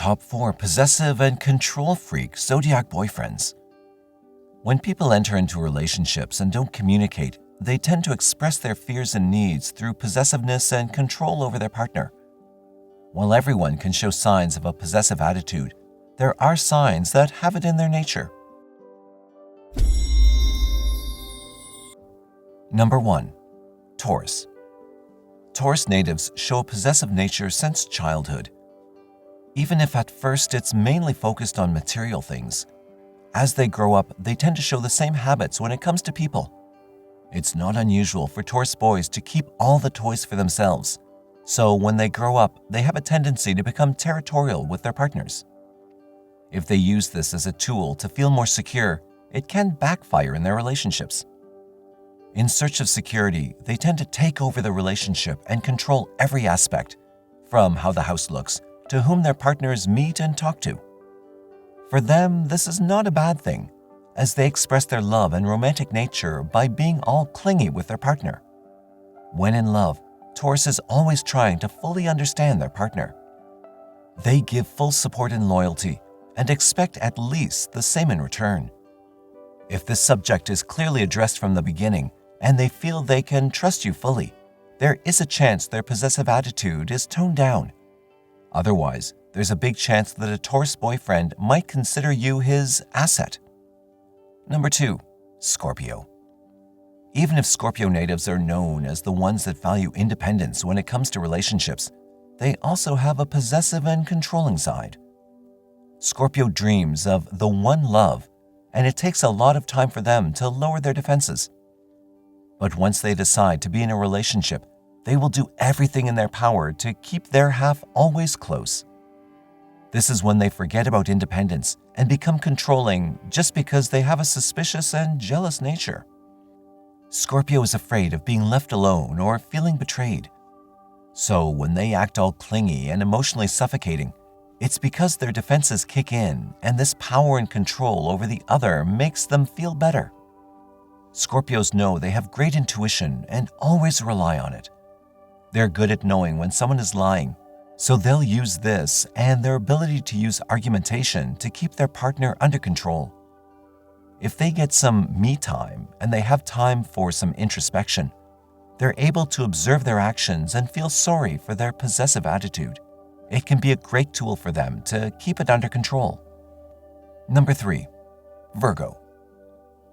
Top 4 Possessive and Control Freak Zodiac Boyfriends. When people enter into relationships and don't communicate, they tend to express their fears and needs through possessiveness and control over their partner. While everyone can show signs of a possessive attitude, there are signs that have it in their nature. Number 1. Taurus. Taurus natives show a possessive nature since childhood. Even if at first it's mainly focused on material things, as they grow up, they tend to show the same habits when it comes to people. It's not unusual for Taurus boys to keep all the toys for themselves, so when they grow up, they have a tendency to become territorial with their partners. If they use this as a tool to feel more secure, it can backfire in their relationships. In search of security, they tend to take over the relationship and control every aspect, from how the house looks to whom their partners meet and talk to. For them, this is not a bad thing, as they express their love and romantic nature by being all clingy with their partner. When in love, Taurus is always trying to fully understand their partner. They give full support and loyalty and expect at least the same in return. If this subject is clearly addressed from the beginning and they feel they can trust you fully, there is a chance their possessive attitude is toned down. Otherwise, there's a big chance that a Taurus boyfriend might consider you his asset. Number 2. Scorpio. Even if Scorpio natives are known as the ones that value independence when it comes to relationships, they also have a possessive and controlling side. Scorpio dreams of the one love, and it takes a lot of time for them to lower their defenses. But once they decide to be in a relationship, they will do everything in their power to keep their half always close. This is when they forget about independence and become controlling just because they have a suspicious and jealous nature. Scorpio is afraid of being left alone or feeling betrayed. So when they act all clingy and emotionally suffocating, it's because their defenses kick in and this power and control over the other makes them feel better. Scorpios know they have great intuition and always rely on it. They're good at knowing when someone is lying, so they'll use this and their ability to use argumentation to keep their partner under control. If they get some me time and they have time for some introspection, they're able to observe their actions and feel sorry for their possessive attitude. It can be a great tool for them to keep it under control. Number 3. Virgo.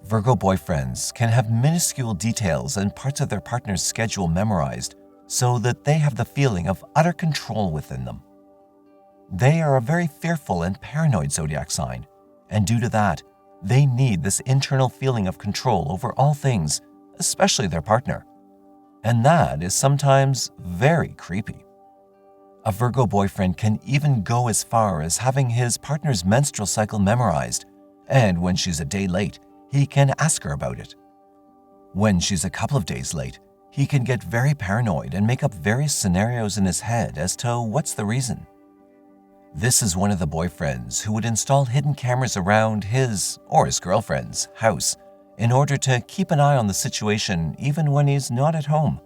Virgo boyfriends can have minuscule details and parts of their partner's schedule memorized so that they have the feeling of utter control within them. They are a very fearful and paranoid zodiac sign, and due to that, they need this internal feeling of control over all things, especially their partner. And that is sometimes very creepy. A Virgo boyfriend can even go as far as having his partner's menstrual cycle memorized, and when she's a day late, he can ask her about it. When she's a couple of days late, he can get very paranoid and make up various scenarios in his head as to what's the reason. This is one of the boyfriends who would install hidden cameras around his or his girlfriend's house in order to keep an eye on the situation even when he's not at home.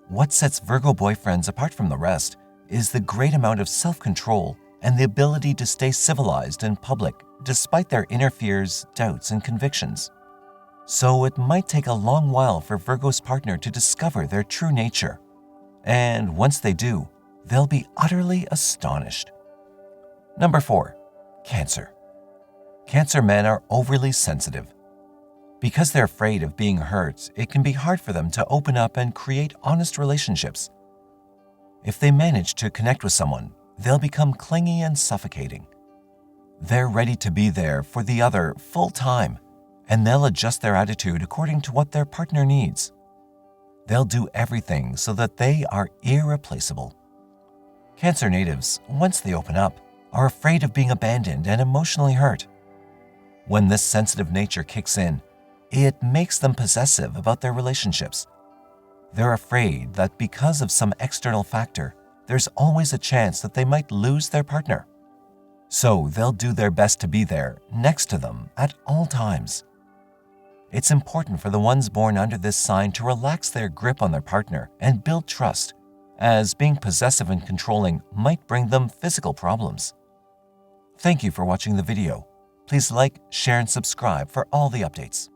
What sets Virgo boyfriends apart from the rest is the great amount of self-control and the ability to stay civilized in public despite their inner fears, doubts, and convictions. So it might take a long while for Virgo's partner to discover their true nature. And once they do, they'll be utterly astonished. Number 4. Cancer. Cancer men are overly sensitive. Because they're afraid of being hurt, it can be hard for them to open up and create honest relationships. If they manage to connect with someone, they'll become clingy and suffocating. They're ready to be there for the other full time, and they'll adjust their attitude according to what their partner needs. They'll do everything so that they are irreplaceable. Cancer natives, once they open up, are afraid of being abandoned and emotionally hurt. When this sensitive nature kicks in, it makes them possessive about their relationships. They're afraid that because of some external factor, there's always a chance that they might lose their partner. So they'll do their best to be there next to them at all times. It's important for the ones born under this sign to relax their grip on their partner and build trust, as being possessive and controlling might bring them physical problems. Thank you for watching the video. Please like, share, and subscribe for all the updates.